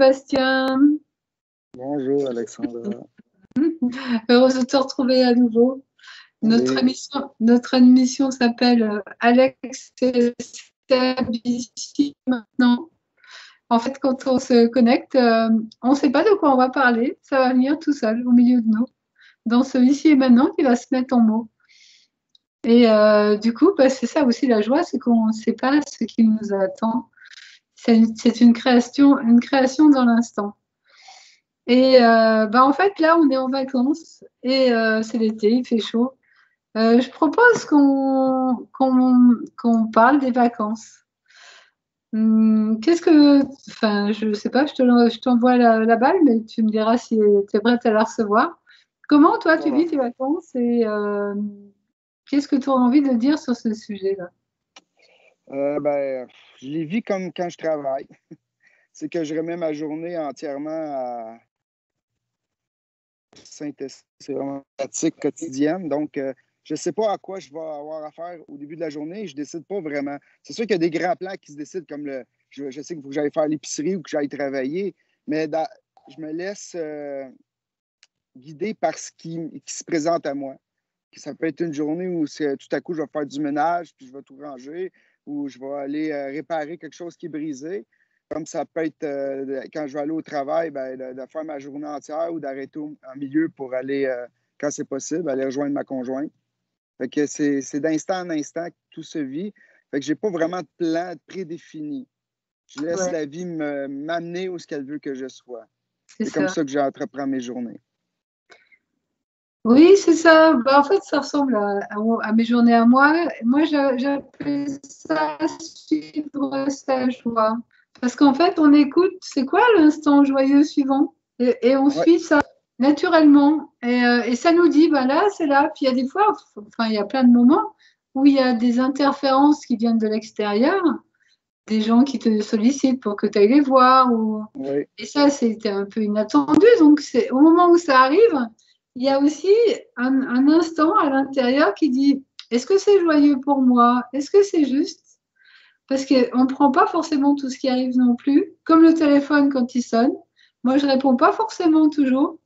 Sébastien. Bonjour Alexandra. Heureuse de te retrouver à nouveau. Notre émission s'appelle Alex et Seb ici maintenant. En fait, quand on se connecte, on ne sait pas de quoi on va parler. Ça va venir tout seul au milieu de nous, dans ce ici et maintenant qui va se mettre en mots. Et du coup, c'est ça aussi la joie, c'est qu'on ne sait pas ce qui nous attend. C'est une création dans l'instant. Et en fait, là, on est en vacances et c'est l'été, il fait chaud. Je propose qu'on parle des vacances. Je ne sais pas, je t'envoie la balle, mais tu me diras si tu es prête à la recevoir. Comment, toi, tu vis tes vacances et qu'est-ce que tu as envie de dire sur ce sujet-là? Je les vis comme quand je travaille. C'est que je remets ma journée entièrement à synthèse. C'est vraiment une pratique quotidienne. Donc, je ne sais pas à quoi je vais avoir affaire au début de la journée. Je ne décide pas vraiment. C'est sûr qu'il y a des grands plans qui se décident, comme je sais qu'il faut que j'aille faire l'épicerie ou que j'aille travailler, mais je me laisse guider par ce qui se présente à moi. Ça peut être une journée où tout à coup, je vais faire du ménage, puis je vais tout ranger, ou je vais aller réparer quelque chose qui est brisé. Comme ça peut être, quand je vais aller au travail, de faire ma journée entière ou d'arrêter en milieu pour aller, quand c'est possible, aller rejoindre ma conjointe. Fait que c'est d'instant en instant que tout se vit. Fait que j'ai pas vraiment de plan prédéfini. Je laisse la vie m'amener où ce qu'elle veut que je sois. C'est comme ça que j'entreprends mes journées. Oui, c'est ça. En fait, ça ressemble à mes journées à moi. Moi, j'appelle ça suivre sa joie. Parce qu'en fait, on écoute, c'est quoi l'instant joyeux suivant? Et on suit ça naturellement. Et ça nous dit, là, c'est là. Puis il y a des fois, il y a plein de moments où il y a des interférences qui viennent de l'extérieur, des gens qui te sollicitent pour que tu ailles les voir. Et ça, c'était un peu inattendu. Donc, c'est au moment où ça arrive, il y a aussi un instant à l'intérieur qui dit, est-ce que c'est joyeux pour moi? Est-ce que c'est juste? Parce qu'on ne prend pas forcément tout ce qui arrive non plus. Comme le téléphone quand il sonne. Moi, je ne réponds pas forcément toujours.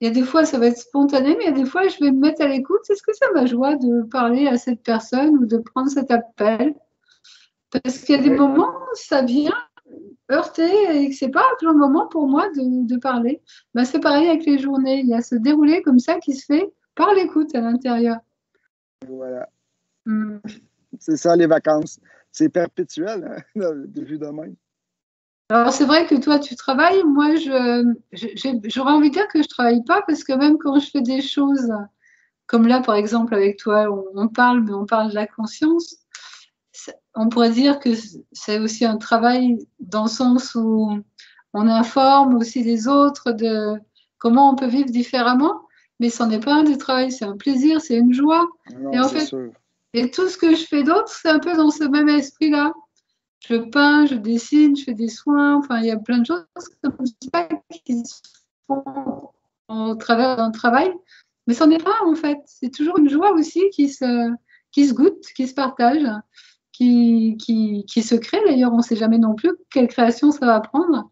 Il y a des fois, ça va être spontané, mais il y a des fois, je vais me mettre à l'écoute. Est-ce que ça m'a joie de parler à cette personne ou de prendre cet appel? Parce qu'il y a des moments où ça vient heurter et que ce n'est pas un moment pour moi de parler. C'est pareil avec les journées. Il y a ce déroulé comme ça qui se fait par l'écoute à l'intérieur. Voilà. C'est ça, les vacances. C'est perpétuel, hein, de vue de même. Alors, c'est vrai que toi, tu travailles. Moi, j'aurais envie de dire que je ne travaille pas parce que même quand je fais des choses comme là, par exemple, avec toi, on parle, mais on parle de la conscience. On pourrait dire que c'est aussi un travail dans le sens où on informe aussi les autres de comment on peut vivre différemment, mais ce n'est pas un du travail, c'est un plaisir, c'est une joie. Non, et en fait, sûr. Et tout ce que je fais d'autre, c'est un peu dans ce même esprit-là. Je peins, je dessine, je fais des soins, il y a plein de choses comme ça qui se font au travers d'un travail, mais ce n'est pas en fait. C'est toujours une joie aussi qui se goûte, qui se partage, qui se crée. D'ailleurs, on ne sait jamais non plus quelle création ça va prendre.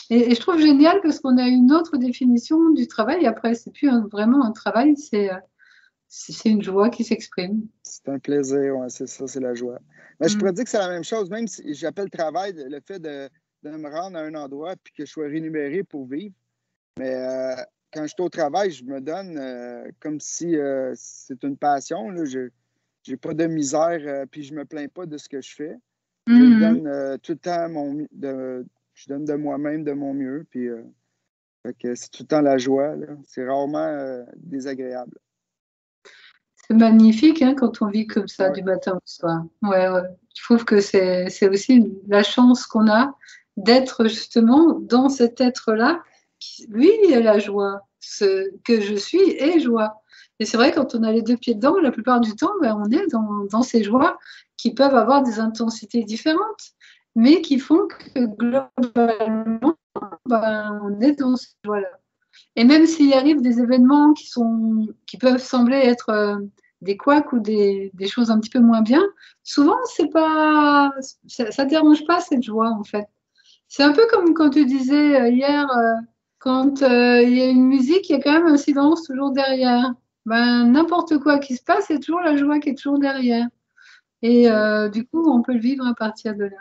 Et je trouve génial parce qu'on a une autre définition du travail. Après, c'est plus vraiment un travail, c'est une joie qui s'exprime. C'est un plaisir, c'est ça, c'est la joie. Mais je pourrais dire que c'est la même chose, même si j'appelle travail le fait de me rendre à un endroit puis que je sois rémunéré pour vivre. Mais quand je suis au travail, je me donne comme si c'est une passion. Je n'ai pas de misère puis je ne me plains pas de ce que je fais. Je donne tout le temps je donne de moi-même de mon mieux. Puis c'est tout le temps la joie. C'est rarement désagréable. C'est magnifique quand on vit comme ça du matin au soir. Je trouve que c'est aussi la chance qu'on a d'être justement dans cet être-là qui, lui, est la joie. Ce que je suis est joie. Et c'est vrai, quand on a les deux pieds dedans, la plupart du temps, on est dans ces joies qui peuvent avoir des intensités différentes, mais qui font que globalement, on est dans ces joies-là. Et même s'il arrive des événements qui peuvent sembler être des couacs ou des choses un petit peu moins bien, souvent, ça ne dérange pas cette joie, en fait. C'est un peu comme quand tu disais hier, quand il y a une musique, il y a quand même un silence toujours derrière. Ben, n'importe quoi qui se passe, il y a toujours la joie qui est toujours derrière. Et Ouais. du coup, on peut le vivre à partir de là.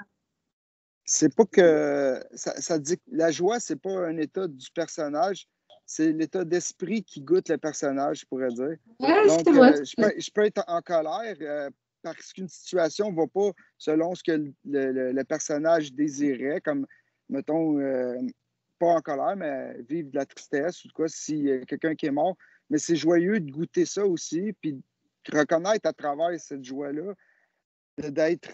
C'est pas que ça dit que la joie, c'est pas un état du personnage, c'est l'état d'esprit qui goûte le personnage, je pourrais dire. Ouais, c'est Donc, vrai. je peux être en colère parce qu'une situation ne va pas selon ce que le personnage désirait, comme, mettons, pas en colère, mais vivre de la tristesse ou de quoi, si quelqu'un qui est mort. Mais c'est joyeux de goûter ça aussi, puis de reconnaître à travers cette joie-là, d'être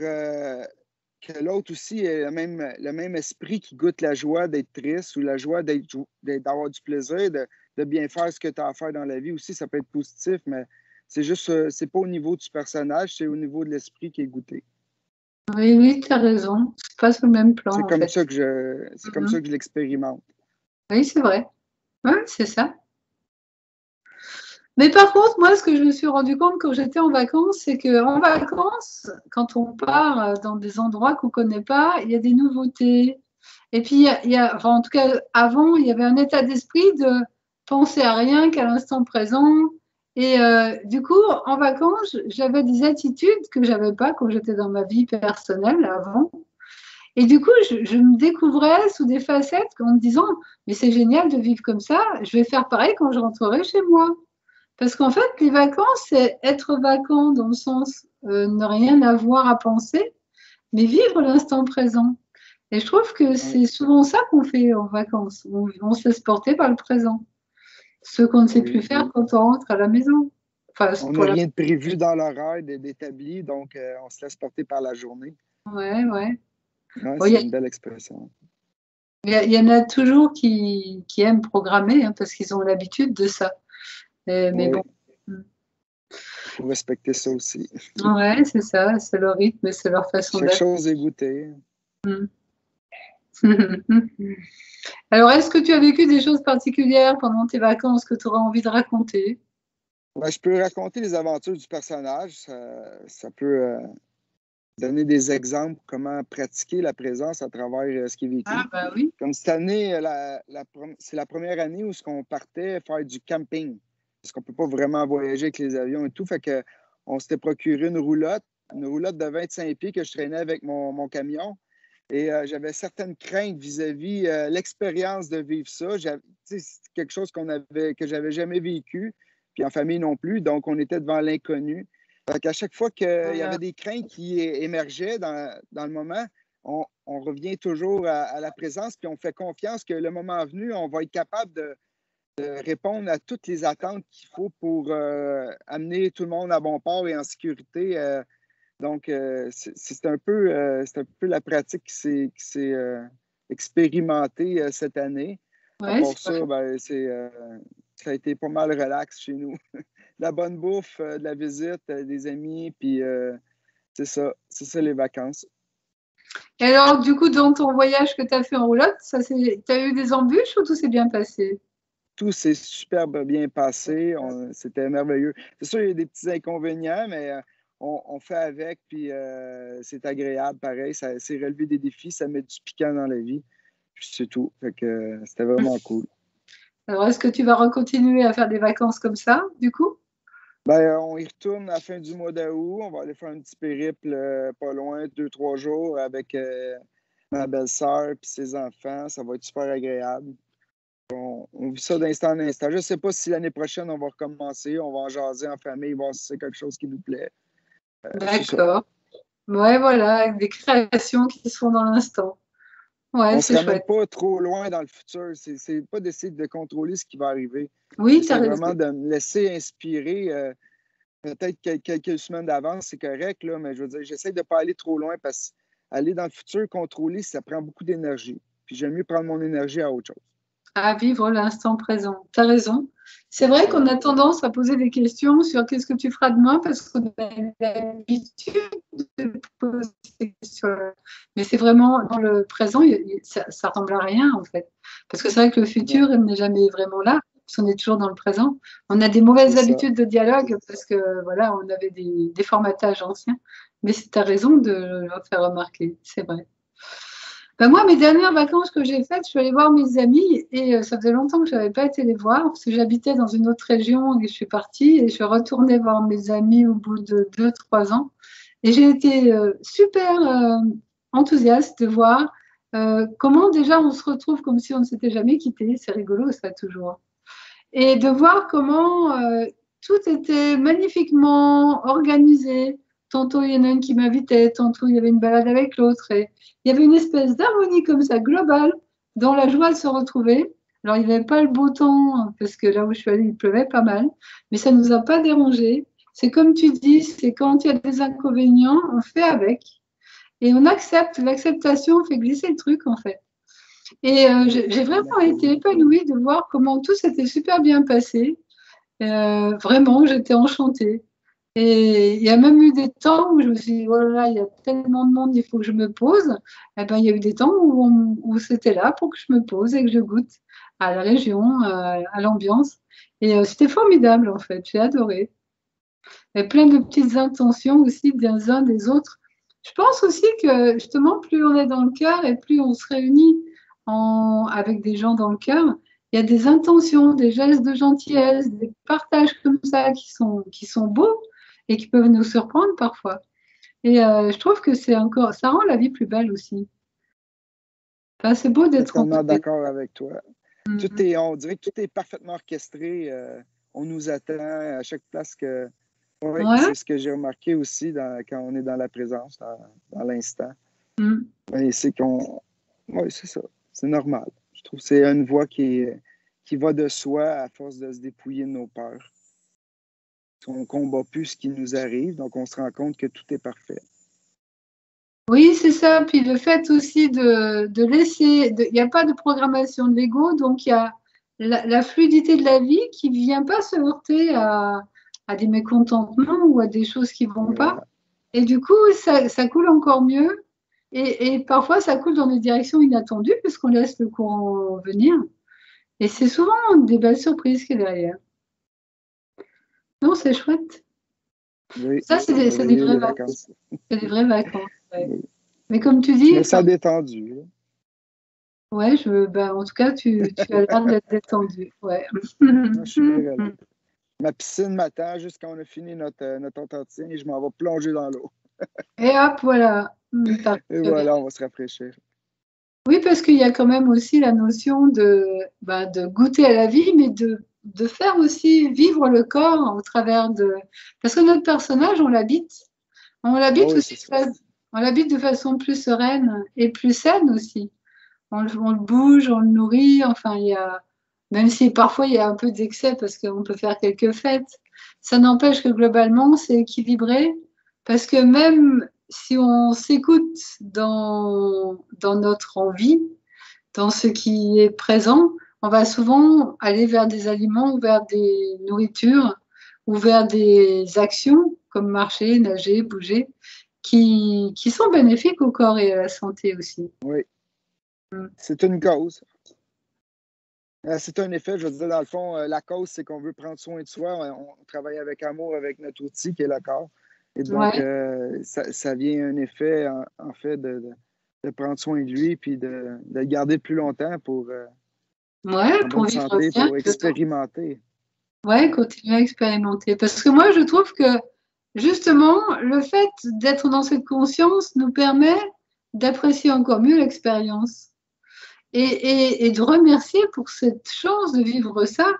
que l'autre aussi ait le même esprit qui goûte la joie d'être triste ou la joie d'avoir du plaisir, de bien faire ce que tu as à faire dans la vie aussi. Ça peut être positif, mais c'est juste, c'est pas au niveau du personnage, c'est au niveau de l'esprit qui est goûté. Oui, oui, tu as raison. C'est pas sur le même plan, C'est en comme fait. ça que c'est comme ça Mhm. que je l'expérimente. Oui, c'est vrai. Oui, c'est ça. Mais par contre, moi, ce que je me suis rendu compte quand j'étais en vacances, c'est qu'en vacances, quand on part dans des endroits qu'on ne connaît pas, il y a des nouveautés. Et puis, enfin, en tout cas, avant, il y avait un état d'esprit de penser à rien qu'à l'instant présent. Et du coup, en vacances, j'avais des attitudes que j'avais pas quand j'étais dans ma vie personnelle avant. Et du coup, je me découvrais sous des facettes en me disant, mais c'est génial de vivre comme ça, je vais faire pareil quand je rentrerai chez moi. Parce qu'en fait, les vacances, c'est être vacant dans le sens ne rien avoir à penser, mais vivre l'instant présent. Et je trouve que Oui, c'est souvent ça qu'on fait en vacances. On se laisse porter par le présent. Ce qu'on ne sait plus oui. faire quand on rentre à la maison. Enfin, On n'a pour la... rien de prévu dans l'horaire d'établi, donc on se laisse porter par la journée. Ouais, ouais. Ouais, Bon, c'est une belle expression. il y en a toujours qui aiment programmer hein, parce qu'ils ont l'habitude de ça. Mais bon. Oui, il faut respecter ça aussi. Ouais, c'est ça, c'est leur rythme et c'est leur façon Chaque d'être. chose est goûtée. Alors, est-ce que tu as vécu des choses particulières pendant tes vacances que tu auras envie de raconter? Ben, je peux raconter les aventures du personnage. Ça peut donner des exemples comment pratiquer la présence à travers ce qui est Ah, vécu. bah oui. Comme cette année, c'est la première année où on partait faire du camping. Parce qu'on ne peut pas vraiment voyager avec les avions et tout. Fait que on s'était procuré une roulotte de 25 pieds que je traînais avec mon camion. Et j'avais certaines craintes vis-à-vis l'expérience de vivre ça. C'est quelque chose que j'avais jamais vécu, puis en famille non plus. Donc, on était devant l'inconnu. Fait qu'à chaque fois qu'il y avait des craintes qui émergeaient dans le moment, on revient toujours à la présence, puis on fait confiance que le moment venu, on va être capable de répondre à toutes les attentes qu'il faut pour amener tout le monde à bon port et en sécurité. Donc, c'est un peu la pratique qui s'est expérimentée cette année. À Ouais, part c'est ça, vrai. ben, ça a été pas mal relax chez nous. La bonne bouffe, de la visite, des amis, puis c'est ça les vacances. Et alors, du coup, dans ton voyage que tu as fait en roulotte, tu as eu des embûches ou tout s'est bien passé? Tout s'est super bien passé. C'était merveilleux. C'est sûr, il y a des petits inconvénients, mais on fait avec, puis c'est agréable pareil. Ça, c'est relever des défis, ça met du piquant dans la vie. Puis c'est tout. Fait que c'était vraiment cool. Alors, est-ce que tu vas recontinuer à faire des vacances comme ça, du coup? Ben, on y retourne à la fin du mois d'août. On va aller faire un petit périple pas loin, 2, 3 jours avec ma belle-sœur et ses enfants. Ça va être super agréable. On vit ça d'instant en instant. Je ne sais pas si l'année prochaine, on va recommencer. On va en jaser en famille, voir si c'est quelque chose qui nous plaît. C'est ça. D'accord. Ouais, voilà, avec des créations qui se font dans l'instant. Ouais, On ne se c'est ramène chouette. pas trop loin dans le futur. C'est pas d'essayer de contrôler ce qui va arriver. Oui, tu as J'essaie raison. vraiment de me laisser inspirer. Peut-être quelques semaines d'avance, c'est correct, là, mais je veux dire, j'essaie de ne pas aller trop loin parce qu'aller dans le futur, contrôler, ça prend beaucoup d'énergie. Puis j'aime mieux prendre mon énergie à autre chose. À vivre l'instant présent. Tu as raison. C'est vrai qu'on Ouais. a tendance à poser des questions sur qu'est-ce que tu feras demain parce qu'on a l'habitude de poser ces questions-là. Mais c'est vraiment dans le présent, ça ne ressemble à rien en fait. Parce que c'est vrai que le Non, futur il n'est jamais vraiment là, parce qu'on est toujours dans le présent. On a des c'est mauvaises ça. habitudes de dialogue parce que voilà, on avait des formatages anciens. Mais tu as raison de leur faire remarquer, c'est vrai. Ben moi, mes dernières vacances que j'ai faites, je suis allée voir mes amis et ça faisait longtemps que je n'avais pas été les voir parce que j'habitais dans une autre région et je suis partie et je suis retournée voir mes amis au bout de 2, 3 ans. Et j'ai été super enthousiaste de voir comment déjà on se retrouve comme si on ne s'était jamais quitté. C'est rigolo ça toujours. Et de voir comment tout était magnifiquement organisé. Tantôt, il y en a une qui m'invitait, tantôt, il y avait une balade avec l'autre. Et il y avait une espèce d'harmonie comme ça, globale, dans la joie de se retrouver. Alors, il n'y avait pas le beau temps, parce que là où je suis allée, il pleuvait pas mal, mais ça ne nous a pas dérangé. C'est comme tu dis, c'est quand il y a des inconvénients, on fait avec. Et on accepte. L'acceptation fait glisser le truc, en fait. Et j'ai vraiment été épanouie de voir comment tout s'était super bien passé. Vraiment, j'étais enchantée. Et il y a même eu des temps où je me suis dit, oh là là, il y a tellement de monde, il faut que je me pose. Eh ben, il y a eu des temps où c'était là pour que je me pose et que je goûte à la région, à l'ambiance. Et c'était formidable, en fait. J'ai adoré. Et plein de petites intentions aussi des uns des autres. Je pense aussi que justement, plus on est dans le cœur et plus on se réunit avec des gens dans le cœur, il y a des intentions, des gestes de gentillesse, des partages comme ça qui sont beaux et qui peuvent nous surprendre parfois. Et je trouve que ça rend la vie plus belle aussi. Enfin, c'est beau d'être Totalement entouré. d'accord avec toi. On dirait que tout est parfaitement orchestré. On nous attend à chaque place que. Oui, Ouais. c'est ce que j'ai remarqué aussi quand on est dans la présence, dans l'instant. Mm. Et c'est qu'on. Oui, c'est ça. C'est normal. Je trouve que c'est une voie qui va de soi à force de se dépouiller de nos peurs. On ne combat plus ce qui nous arrive, donc on se rend compte que tout est parfait. Oui, c'est ça. Puis le fait aussi de laisser, il n'y a pas de programmation de l'ego, donc il y a la fluidité de la vie qui ne vient pas se heurter à des mécontentements ou à des choses qui ne vont pas. Voilà. Et du coup, ça coule encore mieux. Et parfois, ça coule dans des directions inattendues puisqu'on laisse le courant venir. Et c'est souvent des belles surprises qui est derrière. Non, c'est chouette. Oui, Ça, c'est des réveiller vraies les vacances. vacances. C'est des vraies vacances. Ouais. Oui. Mais comme tu Je dis, me sens détendu. ouais, ben, en tout cas, tu as l'air d'être détendu. Ouais. Moi, je suis bien relax. Ma piscine m'attend juste quand on a fini notre entretien et je m'en vais plonger dans l'eau. Et hop, voilà. Et Très bien. voilà, on va se rafraîchir. Oui, parce qu'il y a quand même aussi la notion de goûter à la vie, mais de faire aussi vivre le corps au travers de. Parce que notre personnage, on l'habite. On Ah l'habite oui, aussi, c'est ça. on l'habite de façon plus sereine et plus saine aussi. On le bouge, on le nourrit. Enfin, même si parfois il y a un peu d'excès parce qu'on peut faire quelques fêtes, ça n'empêche que globalement, c'est équilibré parce que même si on s'écoute dans notre envie, dans ce qui est présent, on va souvent aller vers des aliments ou vers des nourritures ou vers des actions comme marcher, nager, bouger, qui sont bénéfiques au corps et à la santé aussi. Oui, c'est une cause. C'est un effet, je veux dire, dans le fond, la cause, c'est qu'on veut prendre soin de soi. On travaille avec amour avec notre outil qui est le corps. Et donc, Ouais. ça vient un effet, en fait, de prendre soin de lui puis de le garder plus longtemps pour Ouais, en pour bonne vivre santé, bien, pour exactement. expérimenter. Ouais, continuer à expérimenter. Parce que moi, je trouve que justement, le fait d'être dans cette conscience nous permet d'apprécier encore mieux l'expérience et de remercier pour cette chance de vivre ça.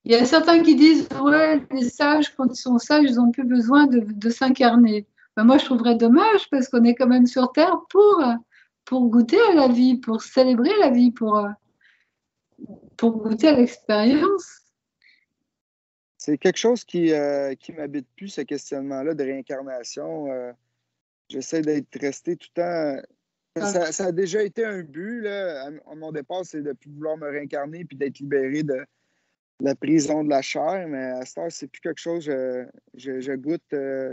Il y a certains qui disent, ouais, les sages, quand ils sont sages, ils n'ont plus besoin de s'incarner. Ben, moi, je trouverais dommage parce qu'on est quand même sur Terre pour goûter à la vie, pour célébrer la vie, pour goûter à l'expérience. C'est quelque chose qui m'habite plus, ce questionnement-là de réincarnation. J'essaie d'être resté tout le temps. Ça a déjà été un but, là, à mon départ, c'est de vouloir me réincarner puis d'être libéré de la prison de la chair, mais à ce temps, c'est plus quelque chose. Je goûte,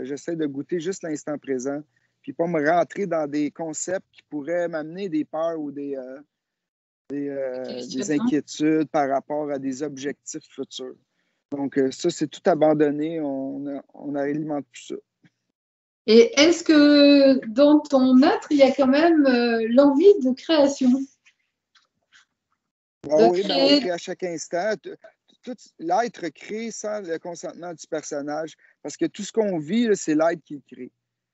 j'essaie de goûter juste l'instant présent, puis pas me rentrer dans des concepts qui pourraient m'amener des peurs ou des inquiétudes par rapport à des objectifs futurs. Donc, ça, c'est tout abandonné. On n'alimente plus ça. Et est-ce que dans ton être, il y a quand même l'envie de création, Ah de oui, ben on créer? crée à chaque instant. L'être crée sans le consentement du personnage, parce que tout ce qu'on vit, là, c'est l'être qui le crée.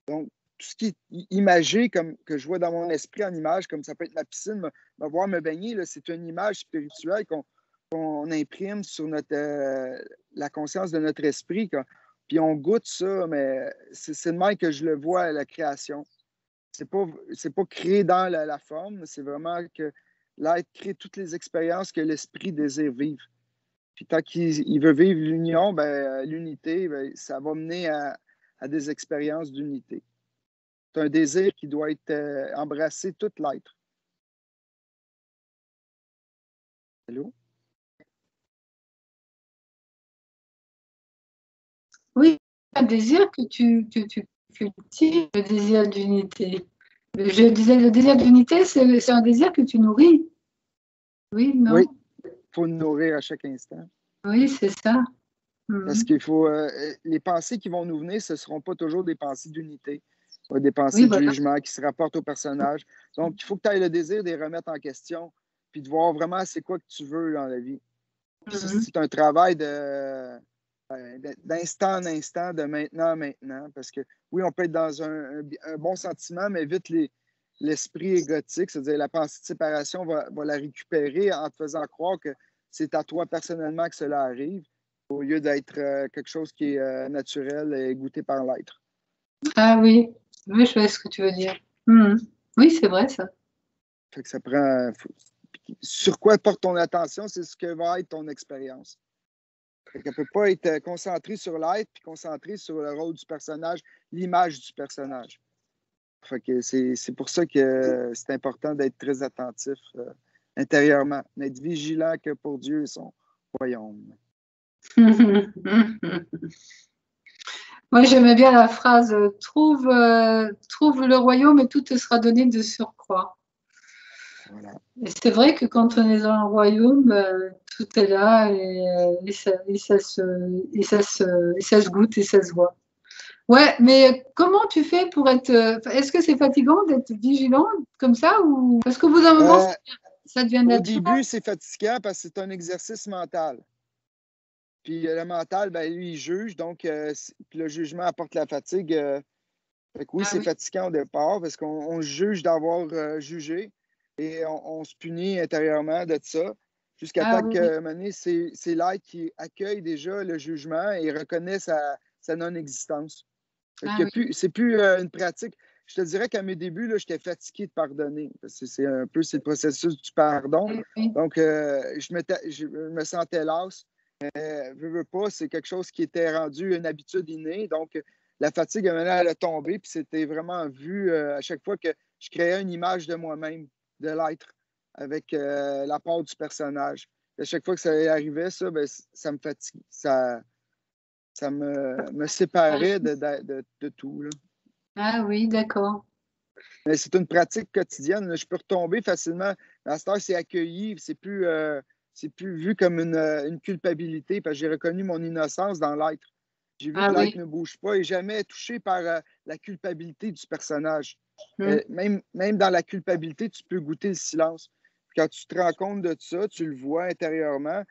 Donc, tout ce qui est imagé, comme que je vois dans mon esprit en image, comme ça peut être ma piscine, voir me baigner, là, c'est une image spirituelle qu'on imprime sur la conscience de notre esprit. Puis on goûte ça, mais c'est de même que je le vois à la création. C'est pas créé dans la forme, c'est vraiment que l'être crée toutes les expériences que l'esprit désire vivre. Puis tant qu'il veut vivre l'union, ben, l'unité, ben, ça va mener à des expériences d'unité. C'est un désir qui doit être embrassé tout l'être. Allô? Oui, un désir que tu cultives, le désir d'unité. Je disais, le désir d'unité, c'est un désir que tu nourris. Oui, Oui, non? il faut nous nourrir à chaque instant. Oui, c'est ça. Parce Mhm. qu'il faut. Les pensées qui vont nous venir, ce ne seront pas toujours des pensées d'unité, des Oui, pensées de voilà. jugement qui se rapportent au personnage. Donc, il faut que tu aies le désir de les remettre en question, puis de voir vraiment c'est quoi que tu veux dans la vie. Puis ça, Mhm. c'est un travail d'instant en instant, de maintenant à maintenant. Parce que oui, on peut être dans un bon sentiment, mais vite l'esprit égotique, c'est-à-dire la pensée de séparation, va la récupérer en te faisant croire que c'est à toi personnellement que cela arrive, au lieu d'être quelque chose qui est naturel et goûté par l'être. Ah oui, oui, je vois ce que tu veux dire. Mhm. Oui, c'est vrai ça. Fait que ça prend. Sur quoi porte ton attention, c'est ce que va être ton expérience. Fait qu'elle ne peut pas être concentrée sur l'être puis concentrée sur le rôle du personnage, l'image du personnage. Fait que c'est pour ça que c'est important d'être très attentif intérieurement, d'être vigilant que pour Dieu et son royaume. Moi, j'aimais bien la phrase trouve le royaume et tout te sera donné de surcroît. Voilà. Et c'est vrai que quand on est dans le royaume, tout est là et ça se goûte et ça se voit. Ouais, mais comment tu fais pour être. Est-ce que c'est fatigant d'être vigilant comme ça ou parce qu'au bout d'un moment, Euh, ça devient Au naturel? début, c'est fatigant parce que c'est un exercice mental. Puis le mental, ben, lui, il juge, donc puis le jugement apporte la fatigue. Fait que oui, Ah c'est oui, fatigant au départ parce qu'on juge d'avoir jugé et on se punit intérieurement de ça jusqu'à ah temps oui, que, à un moment donné, c'est l'être qui accueille déjà le jugement et reconnaît sa non-existence. Fait ah que oui, c'est plus une pratique. Je te dirais qu'à mes débuts, là, j'étais fatigué de pardonner. Parce que c'est le processus du pardon. oui, oui. Donc, je me sentais las. Veux pas, c'est quelque chose qui était rendu une habitude innée. Donc, la fatigue, maintenant, elle a tombé. Puis c'était vraiment vu à chaque fois que je créais une image de moi-même, de l'être, avec la part du personnage. À chaque fois que ça arrivait, ça, ben, ça me fatigue. Ça me séparait de tout. Là. Ah oui, d'accord. Mais c'est une pratique quotidienne. Là. Je peux retomber facilement. À cette heure, c'est accueilli. C'est plus vu comme une culpabilité parce que j'ai reconnu mon innocence dans l'être. J'ai vu Ah que l'être oui. ne bouge pas et jamais touché par la culpabilité du personnage. Hmm. Même dans la culpabilité, tu peux goûter le silence. Quand tu te rends compte de ça, tu le vois intérieurement.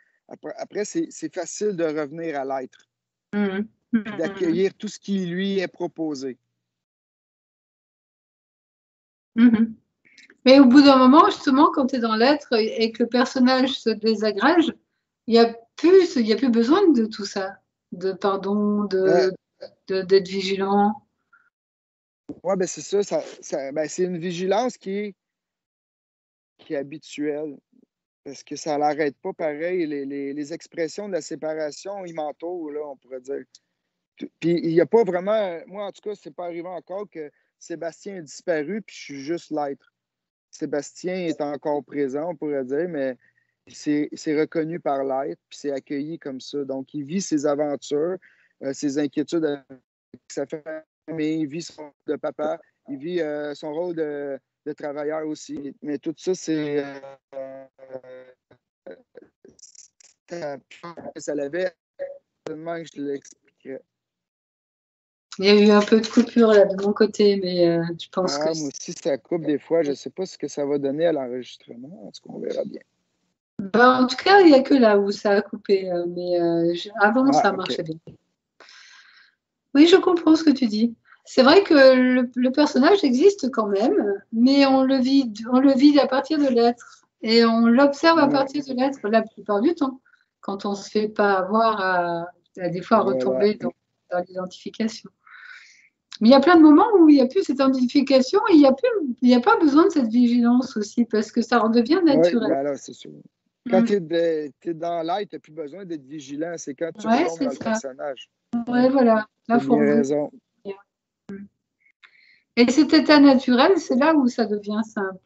Après c'est facile de revenir à l'être Hmm. puis Hmm. d'accueillir tout ce qui lui est proposé. Hmm. Mais au bout d'un moment, justement, quand tu es dans l'être et que le personnage se désagrège, il y a plus besoin de tout ça, de pardon, Euh, d'être vigilant. Oui, ben c'est ben, c'est une vigilance qui est habituelle, parce que ça n'arrête pas pareil. Les expressions de la séparation, ils m'entourent, là, on pourrait dire. Puis il n'y a pas vraiment, moi en tout cas, c'est pas arrivé encore que Sébastien a disparu, puis je suis juste l'être. Sébastien est encore présent, on pourrait dire, mais c'est reconnu par l'être, puis c'est accueilli comme ça. Donc, il vit ses aventures, ses inquiétudes avec sa famille, il vit son rôle de papa, il vit son rôle de travailleur aussi. Mais tout ça, ça l'avait tellement que je l'expliquerais. Il y a eu un peu de coupure là de mon côté, mais je pense que... Moi aussi, ça coupe des fois. Je ne sais pas ce que ça va donner à l'enregistrement. Est-ce qu'on verra bien? En tout cas, il n'y a que là où ça a coupé, mais avant, ça OK. marchait bien. Oui, je comprends ce que tu dis. C'est vrai que le personnage existe quand même, mais on le vit à partir de l'être. Et on l'observe à partir de l'être la plupart du temps, quand on ne se fait pas avoir à des fois Voilà. retomber dans l'identification. Mais il y a plein de moments où il n'y a plus cette identification et il n'y a pas besoin de cette vigilance aussi, parce que ça redevient Oui, naturel. ben là, c'est sûr. Quand tu es dans l'air, tu n'as plus besoin d'être vigilant. C'est quand tu Ouais, retombes c'est dans le ça. personnage. Ouais, voilà. Tu Là, as faut bien revenir. raison. Et cet état naturel, c'est là où ça devient simple.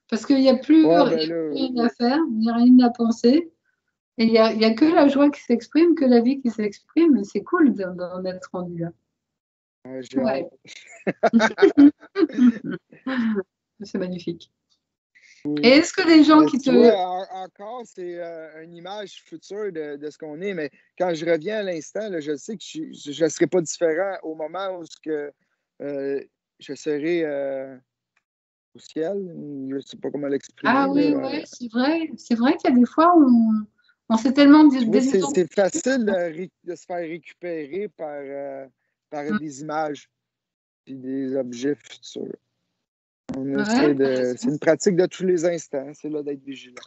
Parce qu'il n'y a plus Ouais, il ben y a plus là, rien à faire, il n'y a rien à penser. Et il y a que la joie qui s'exprime, que la vie qui s'exprime. Et c'est cool d'en être rendu là. j'ai Ouais. hâte. C'est magnifique. Et Oui. est-ce que les gens Mais qui tu vois, te... encore, c'est une image future de ce qu'on est. Mais quand je reviens à l'instant, là, je sais que je ne serai pas différent au moment où je serai au ciel. Je ne sais pas comment Ah l'exprimer. oui, Là. ouais, c'est vrai. C'est vrai qu'il y a des fois où on s'est tellement Tu vois, c'est désidentifié. facile de se faire récupérer par des images et des objets futurs. On essaie Ouais, t'as de. C'est raison. une pratique de tous les instants. C'est là d'être vigilant.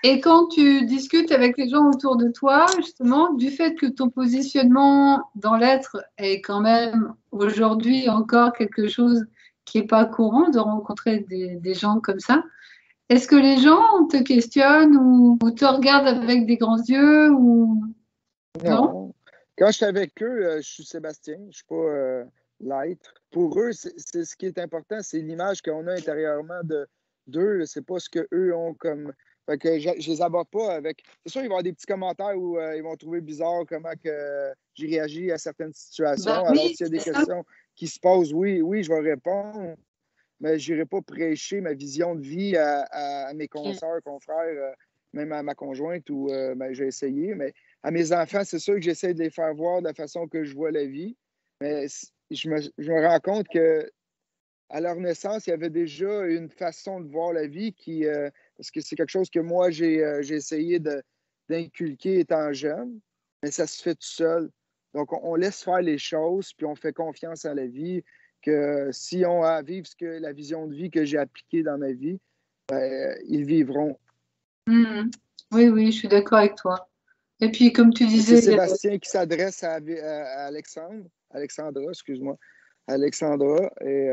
Et quand tu discutes avec les gens autour de toi, justement, du fait que ton positionnement dans l'être est quand même aujourd'hui encore quelque chose qui n'est pas courant de rencontrer des gens comme ça, est-ce que les gens te questionnent ou te regardent avec des grands yeux ou non? Non. Quand je suis avec eux, je suis Sébastien. Je ne suis pas l'être. Pour eux, c'est ce qui est important, c'est l'image qu'on a intérieurement d'eux. C'est pas ce qu'eux ont comme. Fait que je les aborde pas avec. C'est sûr, il va y avoir des petits commentaires où ils vont trouver bizarre comment que j'ai réagi à certaines Ben situations. Alors, oui, s'il y a des c'est ça. questions qui se posent, oui, oui, je vais répondre, mais je n'irai pas prêcher ma vision de vie à mes consoeurs, confrères, même à ma conjointe, ou ben, j'ai essayé, mais à mes enfants, c'est sûr que j'essaie de les faire voir de la façon que je vois la vie. Mais je me rends compte que à leur naissance, il y avait déjà une façon de voir la vie parce que c'est quelque chose que moi, j'ai essayé d'inculquer étant jeune, mais ça se fait tout seul. Donc, on laisse faire les choses, puis on fait confiance à la vie, que si on a à vivre la vision de vie que j'ai appliquée dans ma vie, ben, ils vivront. Mhm. Oui, oui, je suis d'accord avec toi. Et puis, comme tu Et c'est disais, Sébastien qui s'adresse à Alexandra, excuse-moi, Alexandra, et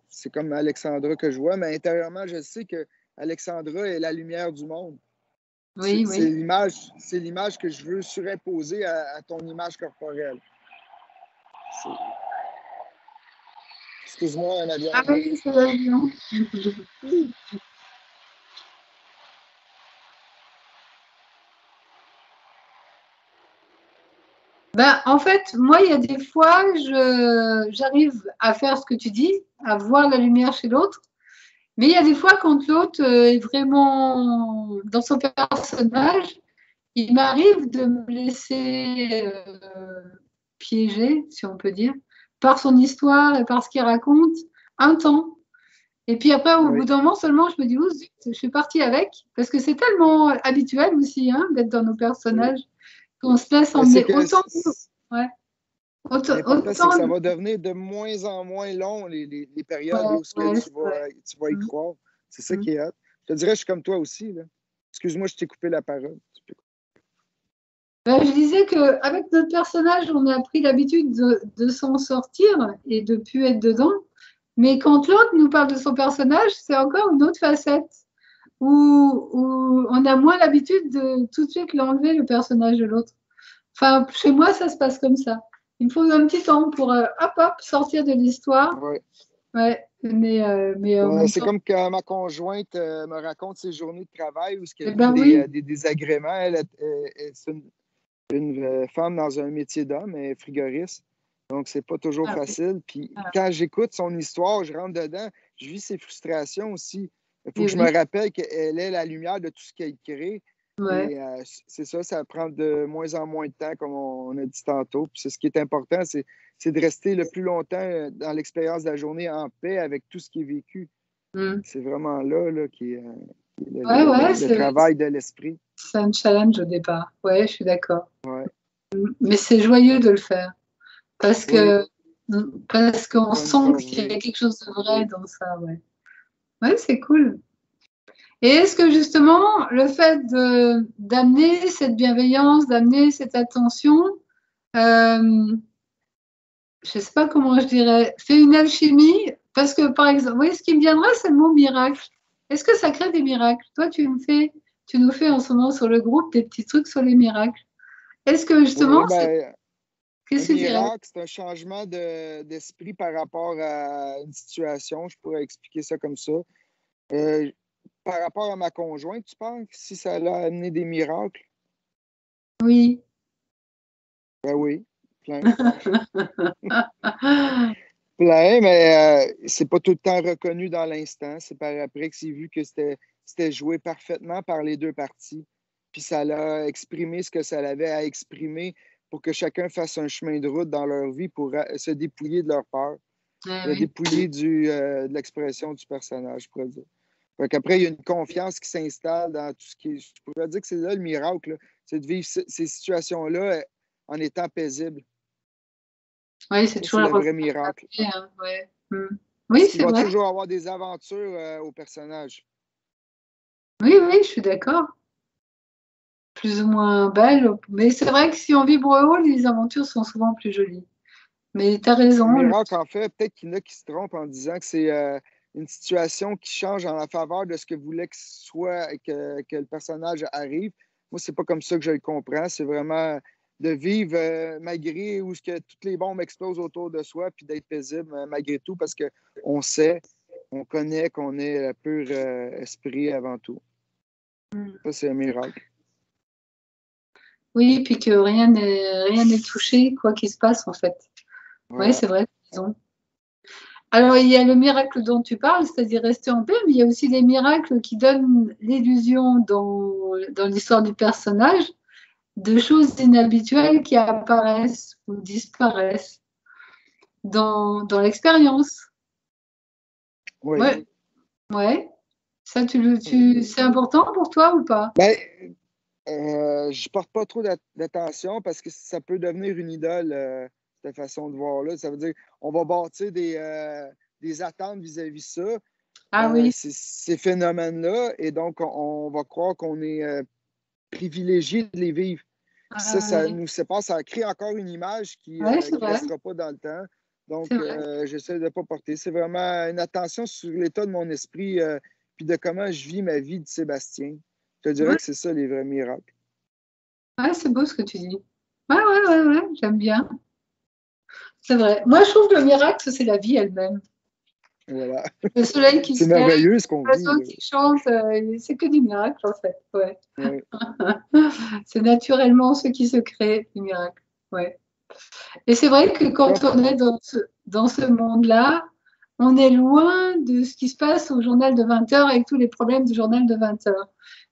c'est comme Alexandra que je vois, mais intérieurement, je sais que Alexandra est la lumière du monde. C'est oui, c'est oui. l'image, c'est l'image que je veux surimposer à ton image corporelle. C'est- Excuse-moi, un avion. Ah oui, c'est l'avion. Ben, en fait, moi, il y a des fois, j'arrive à faire ce que tu dis, à voir la lumière chez l'autre. Mais il y a des fois, quand l'autre est vraiment dans son personnage, il m'arrive de me laisser piéger, si on peut dire, par son histoire et par ce qu'il raconte, un temps. Et puis après, au bout Oui. d'un moment seulement, je me dis, oh, zut, je suis partie avec, parce que c'est tellement habituel aussi hein, d'être dans nos Oui. personnages qu'on se laisse Mais c'est emmener que autant. Ouais. l'important, c'est que Autant, ça va devenir de moins en moins long, les périodes ouais, où ce que ouais, c'est vrai. tu vas y Mm, croire. C'est ça mm. qui est hâte. Je te dirais, je suis comme toi aussi. Là. Excuse-moi, je t'ai coupé la parole. Ben, je disais qu'avec notre personnage, on a pris l'habitude de s'en sortir et de ne plus être dedans. Mais quand l'autre nous parle de son personnage, c'est encore une autre facette où on a moins l'habitude de tout de suite l'enlever, le personnage de l'autre. Enfin, chez moi, ça se passe comme ça. Il me faut un petit temps pour hop, hop, sortir de l'histoire. Ouais. Ouais, mais en Ouais, même c'est temps, comme quand ma conjointe me raconte ses journées de travail où eh elle vit ben oui, des désagréments. C'est une femme dans un métier d'homme, elle est frigoriste. Donc, c'est pas toujours ah oui, facile. Puis, voilà. quand j'écoute son histoire, je rentre dedans, je vis ses frustrations aussi. Il faut Mais que je me oui, rappelle qu'elle est la lumière de tout ce qu'elle crée. Ouais. Et c'est ça, ça prend de moins en moins de temps, comme on a dit tantôt. Puis c'est ce qui est important, c'est de rester le plus longtemps dans l'expérience de la journée en paix avec tout ce qui est vécu. Mm. C'est vraiment là qui est Ouais, le travail de l'esprit. c'est un challenge au départ. Ouais, je suis d'accord. Ouais. Mais c'est joyeux de le faire parce Oui, que parce qu'on comme sent qu'il y a corvée. quelque chose de vrai dans ça. Ouais, ouais, c'est cool. Et est-ce que justement le fait de d'amener cette bienveillance, d'amener cette attention, euh, je sais pas comment je dirais, fait une alchimie? Parce que par exemple, oui, ce qui me viendra, c'est le mot miracle. Est-ce que ça crée des miracles? Toi, tu nous fais en ce moment sur le groupe des petits trucs sur les miracles. Est-ce que Oui, justement, ben, un qu'est-ce que tu dirais? miracle, c'est un changement d'esprit par rapport à une situation. Je pourrais expliquer ça comme ça. Euh, Par rapport à ma conjointe, tu penses si ça l'a amené des miracles? Oui. Ben oui, plein. Plein, mais c'est pas tout le temps reconnu dans l'instant. C'est par après que c'est vu que c'était joué parfaitement par les deux parties. Puis ça l'a exprimé ce que ça avait à exprimer pour que chacun fasse un chemin de route dans leur vie pour se dépouiller de leur peur, Ah se oui. dépouiller de l'expression du personnage, je pourrais dire. Fait qu'après, il y a une confiance qui s'installe dans tout ce qui est. Je pourrais dire que c'est là le miracle, là. C'est de vivre ces situations-là en étant paisible. Oui, c'est Ça, toujours c'est la le vrai miracle. responsabilité, hein, ouais. Mm. Parce Oui, qu'il c'est va vrai. toujours avoir des aventures au personnage. Oui, oui, je suis d'accord. Plus ou moins belle. Mais c'est vrai que si on vibre haut, les aventures sont souvent plus jolies. Mais tu as Le raison. miracle, en fait, peut-être qu'il y en a qui se trompent en disant que c'est une situation qui change en la faveur de ce que voulait que soit que le personnage arrive. Moi, c'est pas comme ça que je le comprends. C'est vraiment de vivre malgré où ce que toutes les bombes explosent autour de soi, puis d'être paisible malgré tout, parce qu'on sait, on connaît qu'on est le pur esprit avant tout. Mm. Ça, c'est un miracle. Oui, puis que rien n'est touché, quoi qu'il se passe, en fait. Oui, Voilà. c'est vrai, tu as raison. Alors, il y a le miracle dont tu parles, c'est-à-dire rester en paix, mais il y a aussi les miracles qui donnent l'illusion dans l'histoire du personnage de choses inhabituelles qui apparaissent ou disparaissent dans l'expérience. Oui. Ouais, ouais. Ça, c'est important pour toi ou pas? Ben, je porte pas trop d'attention parce que ça peut devenir une idole, cette façon de voir-là. Ça veut dire on va bâtir des attentes vis-à-vis de ça, Ah oui. ces phénomènes-là, et donc on va croire qu'on est privilégié de les vivre. Puis ça Ouais, nous sépare, ça crée encore une image ouais, c'est qui vrai, restera pas dans le temps. c'est Donc, vrai. j'essaie de ne pas porter. C'est vraiment une attention sur l'état de mon esprit, puis de comment je vis ma vie de Sébastien. Je te dirais Ouais, que c'est ça les vrais miracles. ouais, c'est beau ce que tu dis. Ouais, j'aime bien. C'est vrai. Moi, je trouve que le miracle, c'est la vie elle-même. Voilà. Le soleil qui C'est se lève, merveilleux ce qu'on vit, l'oiseau là. qui chante, c'est que des miracles, en fait. Ouais. Ouais. C'est naturellement ce qui se crée, les miracles. Ouais. Et c'est vrai que quand Comme- on est dans ce monde-là, on est loin de ce qui se passe au journal de 20 heures avec tous les problèmes du journal de 20 heures.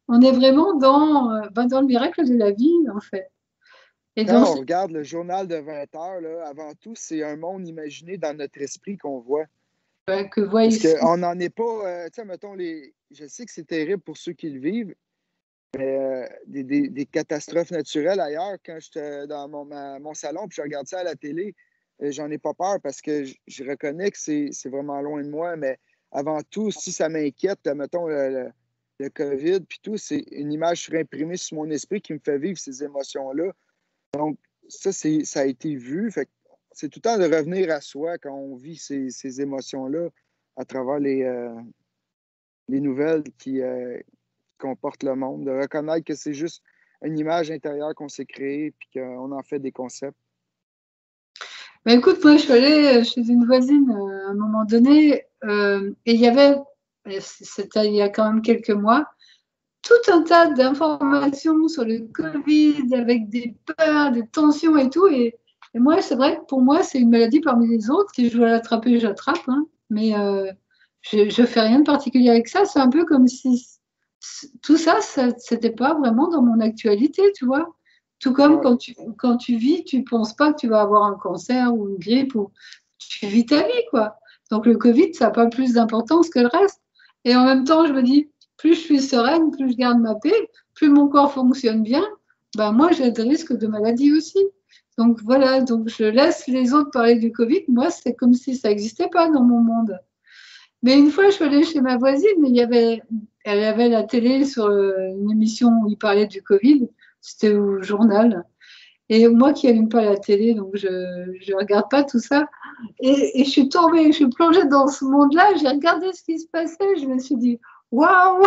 On est vraiment dans le miracle de la vie, en fait. Et dans Quand ce on regarde le journal de 20 heures, là, avant tout, c'est un monde imaginé dans notre esprit qu'on voit. que voient Parce ici. qu'on n'en est pas, tu sais, mettons, je sais que c'est terrible pour ceux qui le vivent, mais des catastrophes naturelles ailleurs, quand j'étais dans mon salon puis je regarde ça à la télé, j'en ai pas peur parce que je reconnais que c'est vraiment loin de moi, mais avant tout, si ça m'inquiète, mettons, le COVID puis tout, c'est une image surimprimée sur mon esprit qui me fait vivre ces émotions-là. Donc, ça a été vu. Fait que c'est tout le temps de revenir à soi quand on vit ces émotions-là à travers les nouvelles qui comportent le monde, de reconnaître que c'est juste une image intérieure qu'on s'est créée puis qu'on en fait des concepts. Mais écoute, moi, je suis allée chez une voisine à un moment donné, et il y avait, c'était il y a quand même quelques mois, tout un tas d'informations sur le Covid avec des peurs, des tensions et tout. Et moi, c'est vrai que pour moi, c'est une maladie parmi les autres. Si je dois l'attraper, j'attrape. Hein. Mais je fais rien de particulier avec ça. C'est un peu comme si tout ça, c'était pas vraiment dans mon actualité, tu vois. Tout comme Ouais. quand tu vis, tu penses pas que tu vas avoir un cancer ou une grippe, ou tu vis ta vie, quoi. Donc le Covid, ça n'a pas plus d'importance que le reste. Et en même temps, je me dis, plus je suis sereine, plus je garde ma paix, plus mon corps fonctionne bien, ben moi, j'ai des risques de maladie aussi. Donc voilà, donc je laisse les autres parler du Covid. Moi, c'est comme si ça n'existait pas dans mon monde. Mais une fois, je suis allée chez ma voisine, elle avait la télé sur une émission où il parlait du Covid. C'était au journal. Et moi qui n'allume pas la télé, donc je ne regarde pas tout ça. Et je suis tombée, je suis plongée dans ce monde-là. J'ai regardé ce qui se passait. Je me suis dit, waouh,